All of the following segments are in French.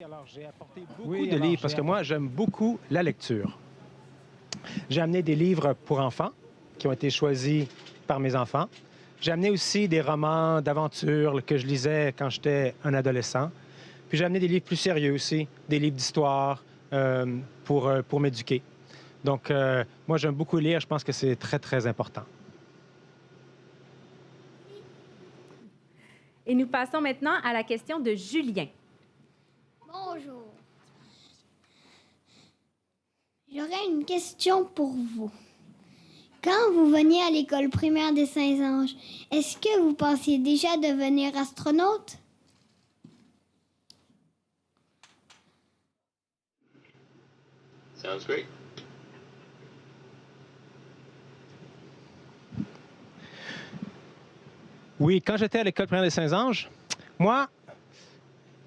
Oui, beaucoup de livres, parce que moi, j'aime beaucoup la lecture. J'ai amené des livres pour enfants qui ont été choisis par mes enfants. J'ai amené aussi des romans d'aventure que je lisais quand j'étais un adolescent. Puis j'ai amené des livres plus sérieux aussi, des livres d'histoire pour m'éduquer. Donc, moi, j'aime beaucoup lire. Je pense que c'est très, très important. Et nous passons maintenant à la question de Julien. Bonjour. J'aurais une question pour vous. Quand vous veniez à l'école primaire des Saints-Anges, est-ce que vous pensiez déjà devenir astronaute? Sounds great. Oui, quand j'étais à l'école primaire des Saints-Anges, moi,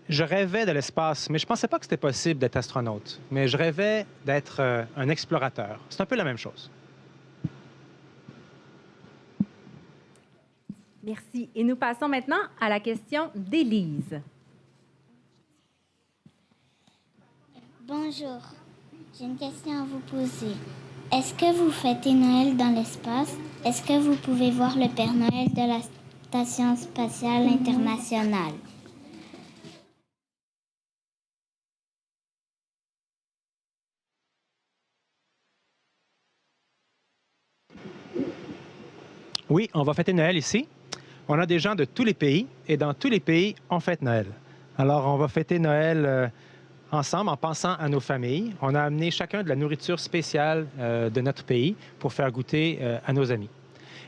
je rêvais de l'espace, mais je ne pensais pas que c'était possible d'être astronaute. Mais je rêvais d'être un explorateur. C'est un peu la même chose. Merci. Et nous passons maintenant à la question d'Élise. Bonjour, j'ai une question à vous poser. Est-ce que vous fêtez Noël dans l'espace? Est-ce que vous pouvez voir le Père Noël de la Station spatiale internationale? Oui, on va fêter Noël ici. On a des gens de tous les pays et dans tous les pays, on fête Noël. Alors, on va fêter Noël ensemble en pensant à nos familles. On a amené chacun de la nourriture spéciale de notre pays pour faire goûter à nos amis.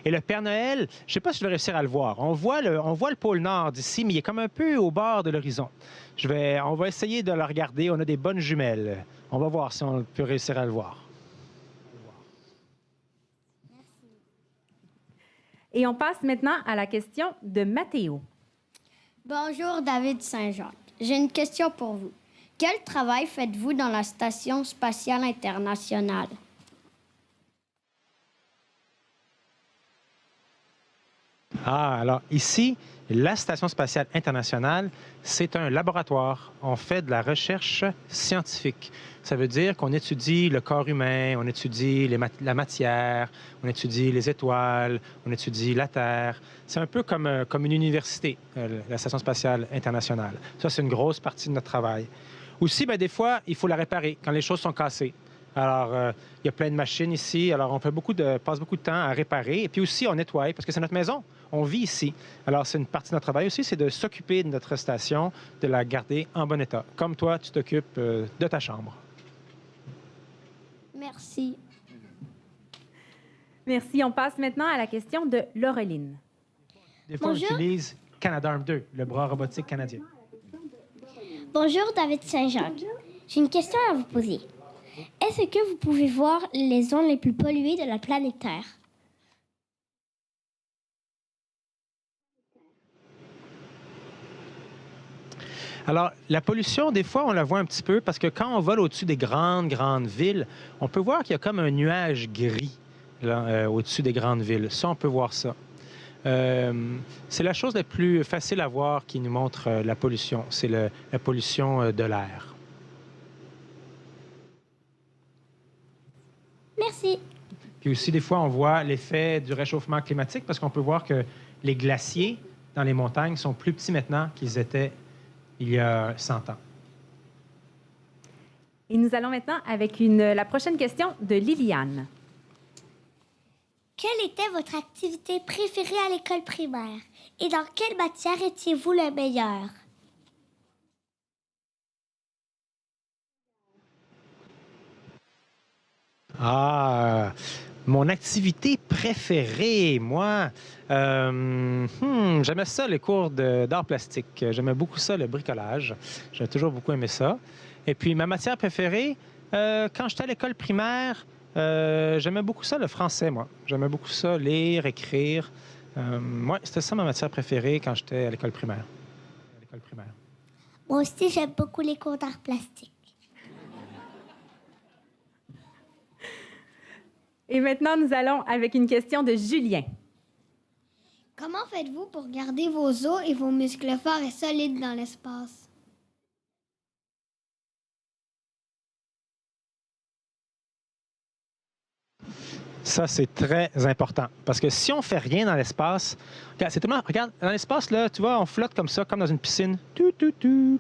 Et le Père Noël, je ne sais pas si je vais réussir à le voir. On voit le pôle Nord d'ici, mais il est comme un peu au bord de l'horizon. On va essayer de le regarder. On a des bonnes jumelles. On va voir si on peut réussir à le voir. Et on passe maintenant à la question de Mathéo. Bonjour David Saint-Jacques. J'ai une question pour vous. Quel travail faites-vous dans la Station spatiale internationale? Ah, alors ici, la Station spatiale internationale, c'est un laboratoire. On fait de la recherche scientifique. Ça veut dire qu'on étudie le corps humain, on étudie la matière, on étudie les étoiles, on étudie la Terre. C'est un peu comme une université, la Station spatiale internationale. Ça, c'est une grosse partie de notre travail. Aussi, bien, des fois, il faut la réparer quand les choses sont cassées. Alors, il y a plein de machines ici. Alors, on passe beaucoup de temps à réparer. Et puis aussi, on nettoie parce que c'est notre maison. On vit ici. Alors, c'est une partie de notre travail aussi, c'est de s'occuper de notre station, de la garder en bon état. Comme toi, tu t'occupes de ta chambre. Merci. Merci. On passe maintenant à la question de Laureline. Des fois, Bonjour. on utilise Canadarm 2, le bras robotique canadien. Bonjour David Saint-Jacques. J'ai une question à vous poser. Est-ce que vous pouvez voir les zones les plus polluées de la planète Terre? Alors, la pollution, des fois, on la voit un petit peu parce que quand on vole au-dessus des grandes villes, on peut voir qu'il y a comme un nuage gris là, au-dessus des grandes villes. Ça, on peut voir ça. C'est la chose la plus facile à voir qui nous montre la pollution. C'est la pollution de l'air. Merci. Puis aussi, des fois, on voit l'effet du réchauffement climatique parce qu'on peut voir que les glaciers dans les montagnes sont plus petits maintenant qu'ils étaient il y a 100 ans. Et nous allons maintenant avec la prochaine question de Liliane. Quelle était votre activité préférée à l'école primaire? Et dans quelle matière étiez-vous le meilleur? Ah, mon activité préférée, moi, j'aimais ça, les cours d'art plastique. J'aimais beaucoup ça, le bricolage. J'ai toujours beaucoup aimé ça. Et puis, ma matière préférée, quand j'étais à l'école primaire, j'aimais beaucoup ça, le français, moi. J'aimais beaucoup ça, lire, écrire. Ouais, c'était ça ma matière préférée quand j'étais à l'école primaire. Moi aussi, j'aime beaucoup les cours d'art plastique. Et maintenant, nous allons avec une question de Julien. Comment faites-vous pour garder vos os et vos muscles forts et solides dans l'espace? Ça, c'est très important. Parce que si on ne fait rien dans l'espace, regarde, c'est tellement. Regarde, dans l'espace, là, tu vois, on flotte comme ça, comme dans une piscine. Tout, tout, tout.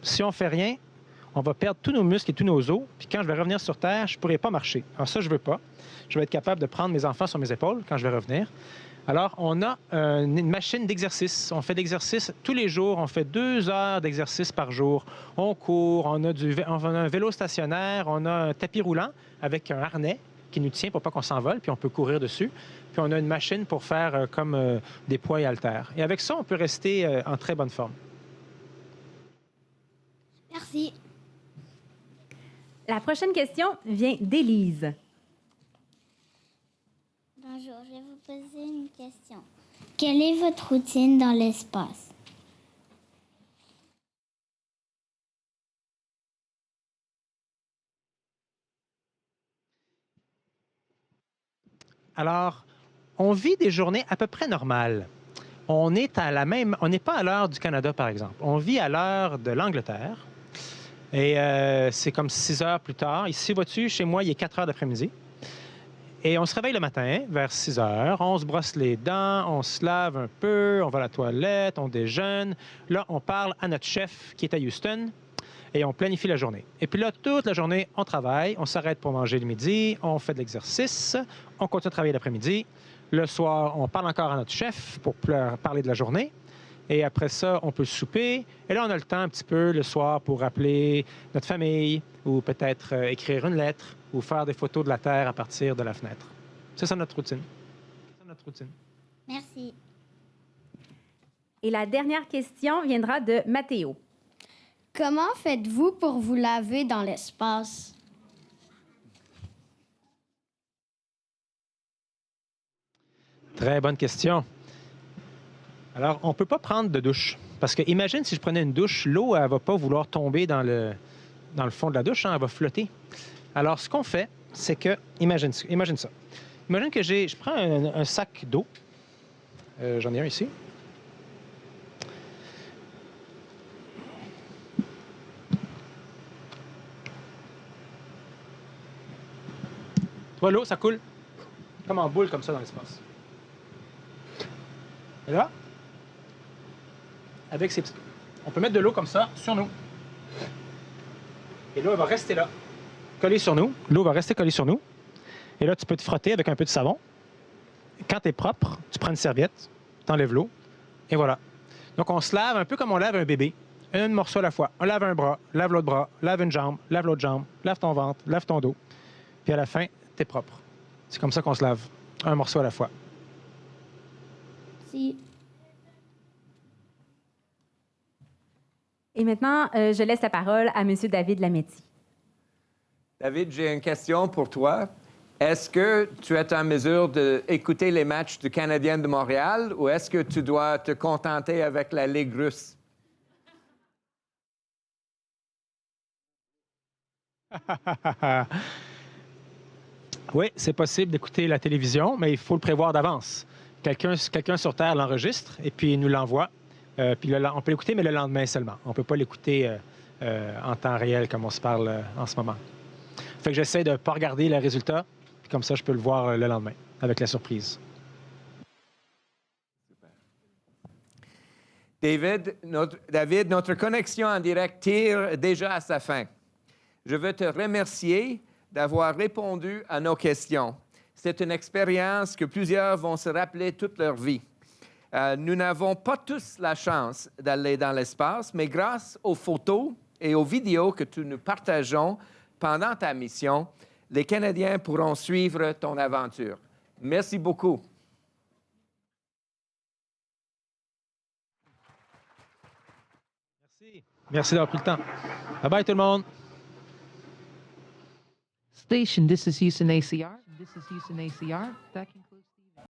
Si on ne fait rien, on va perdre tous nos muscles et tous nos os. Puis quand je vais revenir sur Terre, je ne pourrai pas marcher. Alors ça, je ne veux pas. Je vais être capable de prendre mes enfants sur mes épaules quand je vais revenir. Alors, on a une machine d'exercice. On fait d'exercice tous les jours. On fait 2 heures d'exercice par jour. On court, on a un vélo stationnaire, on a un tapis roulant avec un harnais qui nous tient pour pas qu'on s'envole, puis on peut courir dessus. Puis on a une machine pour faire comme des poids et haltères. Et avec ça, on peut rester en très bonne forme. Merci. La prochaine question vient d'Élise. Bonjour, je vais vous poser une question. Quelle est votre routine dans l'espace? Alors, on vit des journées à peu près normales. On n'est pas à l'heure du Canada, par exemple. On vit à l'heure de l'Angleterre. Et c'est comme 6 heures plus tard. Ici, vois-tu, chez moi, il est 4 heures d'après-midi. Et on se réveille le matin, vers 6 heures. On se brosse les dents, on se lave un peu, on va à la toilette, on déjeune. Là, on parle à notre chef qui est à Houston et on planifie la journée. Et puis là, toute la journée, on travaille, on s'arrête pour manger le midi, on fait de l'exercice, on continue à travailler l'après-midi. Le soir, on parle encore à notre chef pour parler de la journée. Et après ça, on peut souper. Et là, on a le temps un petit peu le soir pour appeler notre famille ou peut-être écrire une lettre ou faire des photos de la Terre à partir de la fenêtre. C'est ça notre routine. Merci. Et la dernière question viendra de Mathéo. Comment faites-vous pour vous laver dans l'espace? Très bonne question. Alors, on ne peut pas prendre de douche. Parce que imagine si je prenais une douche, l'eau, elle ne va pas vouloir tomber dans le fond de la douche, hein, elle va flotter. Alors, ce qu'on fait, c'est que, imagine ça. Imagine que je prends un sac d'eau. J'en ai un ici. Tu vois, l'eau, ça coule comme en boule, comme ça, dans l'espace. Et là, on peut mettre de l'eau comme ça sur nous. Et l'eau, elle va rester là, collée sur nous. L'eau va rester collée sur nous. Et là, tu peux te frotter avec un peu de savon. Quand tu es propre, tu prends une serviette, tu enlèves l'eau, et voilà. Donc, on se lave un peu comme on lave un bébé, un morceau à la fois. On lave un bras, lave l'autre bras, lave une jambe, lave l'autre jambe, lave ton ventre, lave ton dos. Puis à la fin, tu es propre. C'est comme ça qu'on se lave, un morceau à la fois. Merci. Et maintenant, je laisse la parole à M. David Lametti. David, j'ai une question pour toi. Est-ce que tu es en mesure d'écouter les matchs du Canadien de Montréal ou est-ce que tu dois te contenter avec la Ligue russe? Oui, c'est possible d'écouter la télévision, mais il faut le prévoir d'avance. Quelqu'un sur Terre l'enregistre et puis il nous l'envoie. Puis on peut l'écouter, mais le lendemain seulement. On ne peut pas l'écouter en temps réel comme on se parle en ce moment. Fait que j'essaie de ne pas regarder les résultats, puis comme ça, je peux le voir le lendemain, avec la surprise. David, notre connexion en direct tire déjà à sa fin. Je veux te remercier d'avoir répondu à nos questions. C'est une expérience que plusieurs vont se rappeler toute leur vie. Nous n'avons pas tous la chance d'aller dans l'espace, mais grâce aux photos et aux vidéos que nous partageons pendant ta mission, les Canadiens pourront suivre ton aventure. Merci beaucoup. Merci d'avoir pris le temps. Bye-bye tout le monde. Station, this is Houston ACR. That concludes